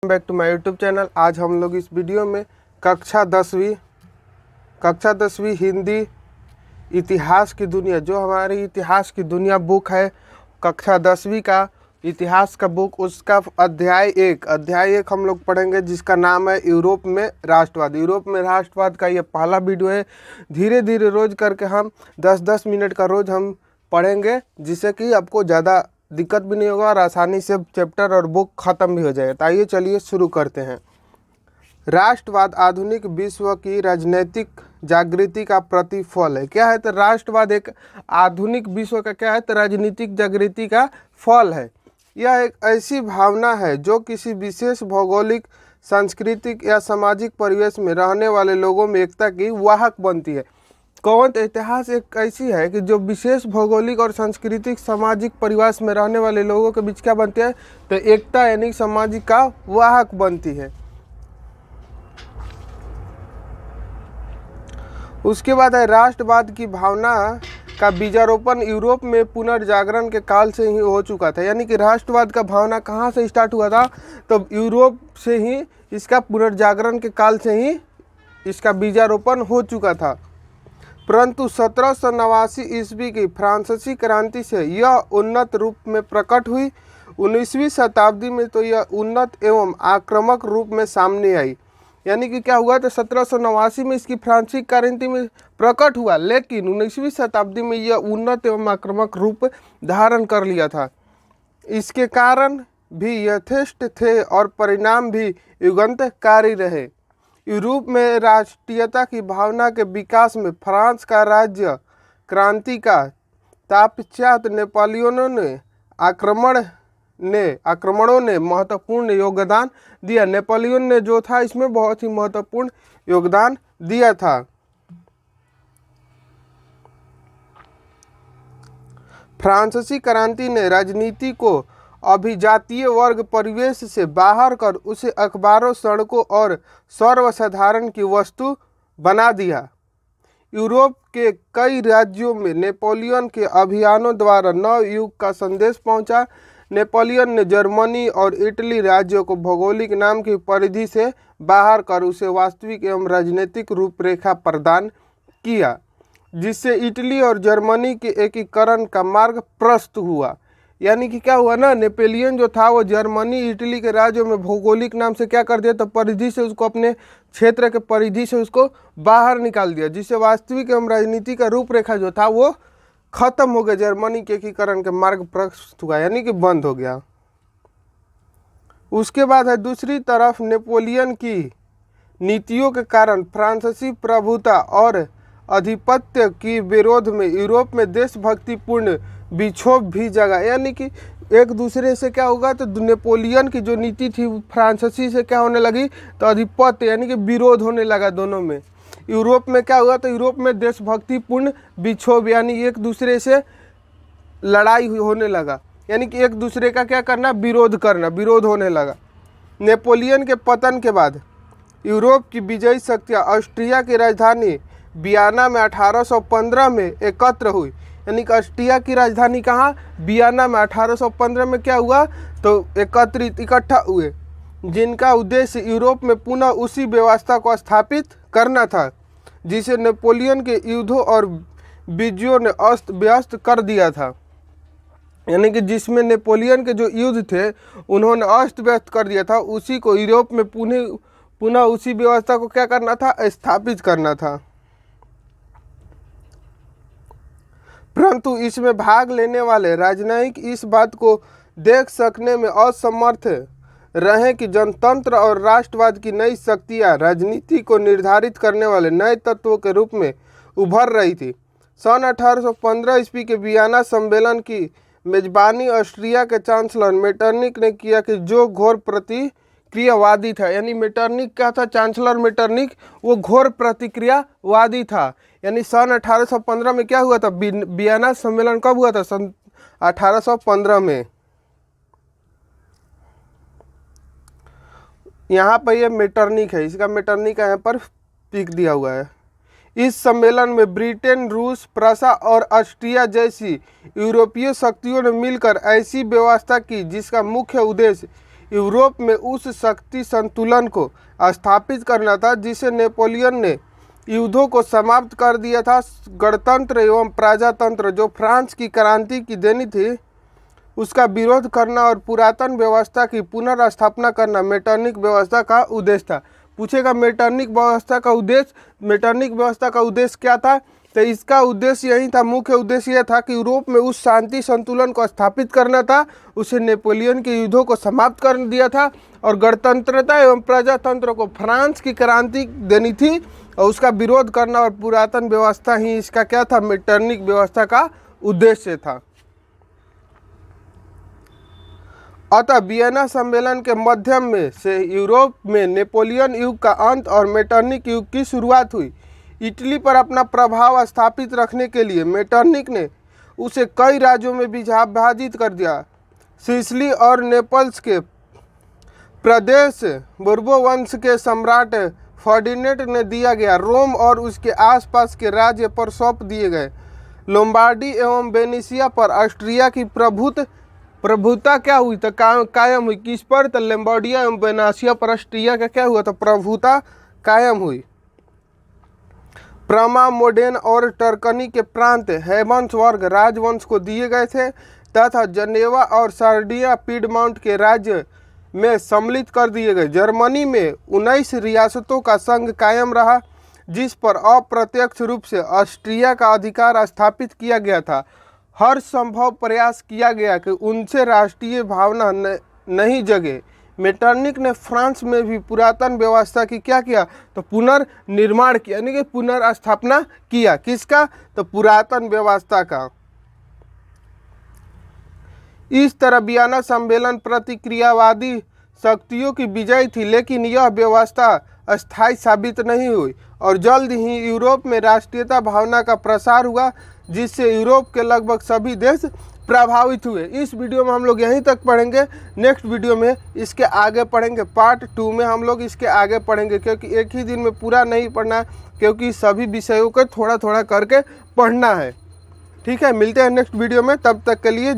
Back to my YouTube channel. आज हम लोग इस वीडियो में कक्षा दसवीं हिंदी इतिहास की दुनिया, जो हमारी इतिहास की दुनिया बुक है, कक्षा 10वीं का इतिहास का बुक, उसका अध्याय एक हम लोग पढ़ेंगे, जिसका नाम है यूरोप में राष्ट्रवाद। यूरोप में राष्ट्रवाद का ये पहला वीडियो है। धीरे धीरे रोज करके हम 10-10 मिनट का रोज हम पढ़ेंगे, जिससे कि आपको ज़्यादा दिक्कत भी नहीं होगा और आसानी से चैप्टर और बुक ख़त्म भी हो जाएगा। तो आइए चलिए शुरू करते हैं। राष्ट्रवाद आधुनिक विश्व की राजनीतिक जागृति का प्रतिफल है। क्या है? तो राष्ट्रवाद एक आधुनिक विश्व का क्या है? तो राजनीतिक जागृति का फल है। यह एक ऐसी भावना है जो किसी विशेष भौगोलिक, सांस्कृतिक या सामाजिक परिवेश में रहने वाले लोगों में एकता की वाहक बनती है। कौन? तो इतिहास एक ऐसी है कि जो विशेष भौगोलिक और सांस्कृतिक सामाजिक परिवेश में रहने वाले लोगों के बीच क्या बनती है? तो एकता यानी सामाजिक का वाहक बनती है। उसके बाद है राष्ट्रवाद की भावना का बीजारोपण यूरोप में पुनर्जागरण के काल से ही हो चुका था। यानी कि राष्ट्रवाद का भावना कहाँ से स्टार्ट हुआ था? तो यूरोप से ही इसका पुनर्जागरण के काल से ही इसका बीजारोपण हो चुका था। परंतु 1789 ईस्वी की फ्रांसीसी क्रांति से यह उन्नत रूप में प्रकट हुई। 19वीं शताब्दी में तो यह उन्नत एवं आक्रामक रूप में सामने आई। यानी कि क्या हुआ? तो 1789 में इसकी फ्रांसीसी क्रांति में प्रकट हुआ, लेकिन 19वीं शताब्दी में यह उन्नत एवं आक्रामक रूप धारण कर लिया था। इसके कारण भी यथेष्ट थे और परिणाम भी युगांतकारी रहे। यूरोप में राष्ट्रीयता की भावना के विकास में फ्रांस का राज्य क्रांति का तापश्चात आक्रमणों ने महत्वपूर्ण योगदान दिया। नेपोलियन ने जो था इसमें बहुत ही महत्वपूर्ण योगदान दिया था। फ्रांसीसी क्रांति ने राजनीति को अभिजातीय वर्ग परिवेश से बाहर कर उसे अखबारों, सड़कों और सर्वसाधारण की वस्तु बना दिया। यूरोप के कई राज्यों में नेपोलियन के अभियानों द्वारा नव युग का संदेश पहुंचा। नेपोलियन ने जर्मनी और इटली राज्यों को भौगोलिक नाम की परिधि से बाहर कर उसे वास्तविक एवं राजनीतिक रूपरेखा प्रदान किया, जिससे इटली और जर्मनी के एकीकरण का मार्ग प्रशस्त हुआ। यानी कि क्या हुआ ना, नेपोलियन जो था वो जर्मनी, इटली के राज्यों में भौगोलिक नाम से क्या कर दिया? तो परिधि से उसको, अपने क्षेत्र के परिधि से उसको बाहर निकाल दिया, जिससे वास्तविक एवं राजनीति का रूपरेखा जो था वो खत्म हो गया। जर्मनी के एकीकरण के मार्ग प्रशस्त हुआ, यानी कि बंद हो गया। उसके बाद है दूसरी तरफ नेपोलियन की नीतियों के कारण फ्रांसीसी प्रभुता और आधिपत्य की विरोध में यूरोप में देशभक्तिपूर्ण विक्षोभ भी जगा। यानी कि एक दूसरे से क्या होगा? तो नेपोलियन की जो नीति थी फ्रांसीसी से क्या होने लगी? तो आधिपत्य यानी कि विरोध होने लगा दोनों में। यूरोप में क्या हुआ? तो यूरोप में देशभक्तिपूर्ण विक्षोभ, यानी एक दूसरे से लड़ाई होने लगा, यानी कि एक दूसरे का क्या करना? विरोध होने लगा। नेपोलियन के पतन के बाद यूरोप की विजयी शक्तियाँ ऑस्ट्रिया की राजधानी वियना में 1815 में एकत्र हुई। यानी कि ऑस्ट्रिया की राजधानी कहाँ? वियना में 1815 में क्या हुआ? तो इकट्ठा हुए, जिनका उद्देश्य यूरोप में पुनः उसी व्यवस्था को स्थापित करना था जिसे नेपोलियन के युद्धों और विजयों ने अस्त व्यस्त कर दिया था। यानी कि जिसमें नेपोलियन के जो युद्ध थे उन्होंने अस्त व्यस्त कर दिया था, उसी को यूरोप में पुनः उसी व्यवस्था को क्या करना था? स्थापित करना था। परंतु इसमें भाग लेने वाले राजनयिक इस बात को देख सकने में असमर्थ रहे कि जनतंत्र और राष्ट्रवाद की नई शक्तियाँ राजनीति को निर्धारित करने वाले नए तत्वों के रूप में उभर रही थी। सन 1815 ईस्वी के वियना सम्मेलन की मेजबानी ऑस्ट्रिया के चांसलर मेटरनिक ने किया, कि जो घोर प्रतिक्रियावादी था। यानी मेटरनिक क्या था? चांसलर मेटरनिक वो घोर प्रतिक्रियावादी था। यानी सन 1815 में क्या हुआ था? वियना सम्मेलन कब हुआ था? सन 1815 में। यहाँ पर ये मेटरनिक है, इसका मेटरनिक यहाँ पर पिक दिया हुआ है। इस सम्मेलन में ब्रिटेन, रूस, प्रसा और ऑस्ट्रिया जैसी यूरोपीय शक्तियों ने मिलकर ऐसी व्यवस्था की जिसका मुख्य उद्देश्य यूरोप में उस शक्ति संतुलन को स्थापित करना था जिसे नेपोलियन ने युद्धों को समाप्त कर दिया था। गणतंत्र एवं प्रजातंत्र जो फ्रांस की क्रांति की देनी थी उसका विरोध करना और पुरातन व्यवस्था की पुनर्स्थापना करना मेटरनिक व्यवस्था का उद्देश्य था। पूछेगा मेटरनिक व्यवस्था का उद्देश्य क्या था? तो इसका उद्देश्य यही था, मुख्य उद्देश्य यह था कि यूरोप में उस शांति संतुलन को स्थापित करना था, उसे नेपोलियन के युद्धों को समाप्त कर दिया था और गणतंत्रता एवं प्रजातंत्र को फ्रांस की क्रांति देनी थी और उसका विरोध करना और पुरातन व्यवस्था ही इसका क्या था, मेटरनिक व्यवस्था का उद्देश्य था। अतः वियना सम्मेलन के माध्यम में से यूरोप में नेपोलियन युग का अंत और मेटरनिक युग की शुरुआत हुई। इटली पर अपना प्रभाव स्थापित रखने के लिए मेटरनिक ने उसे कई राज्यों में विभाजित कर दिया। सिसिली और नेपल्स के प्रदेश बोर्बो वंश के सम्राट फर्डिनेंड ने दिया गया। रोम और उसके आसपास के राज्य पर सौंप दिए गए। लोम्बार्डी एवं वेनेशिया पर ऑस्ट्रिया की प्रभुता क्या हुई? तो कायम हुई। किस पर? तो लोम्बार्डिया एवं वेनेशिया पर ऑस्ट्रिया का क्या हुआ? तो प्रभुता कायम हुई। प्रमा, मोडेन और टर्कनी के प्रांत हैब्सबर्ग राजवंश को दिए गए थे तथा जनेवा और सार्डिनिया पीडमाउंट के राज्य में सम्मिलित कर दिए गए। जर्मनी में 19 रियासतों का संघ कायम रहा जिस पर अप्रत्यक्ष रूप से ऑस्ट्रिया का अधिकार स्थापित किया गया था। हर संभव प्रयास किया गया कि उनसे राष्ट्रीय भावना नहीं जगे। मेटरनिक ने फ्रांस में भी पुरातन व्यवस्था की क्या किया? तो पुनर्निर्माण किया, यानी कि पुनर्स्थापना किया। किसका? तो पुरातन व्यवस्था का। इस तरह वियना सम्मेलन प्रतिक्रियावादी शक्तियों की विजय थी, लेकिन यह व्यवस्था अस्थायी साबित नहीं हुई और जल्द ही यूरोप में राष्ट्रीयता भावना का प्रसार हुआ जिससे यूरोप के लगभग सभी देश प्रभावित हुए। इस वीडियो में हम लोग यहीं तक पढ़ेंगे। नेक्स्ट वीडियो में इसके आगे पढ़ेंगे। पार्ट 2 में हम लोग इसके आगे पढ़ेंगे, क्योंकि एक ही दिन में पूरा नहीं पढ़ना है, क्योंकि सभी विषयों को थोड़ा थोड़ा करके पढ़ना है। ठीक है, मिलते हैं नेक्स्ट वीडियो में, तब तक के लिए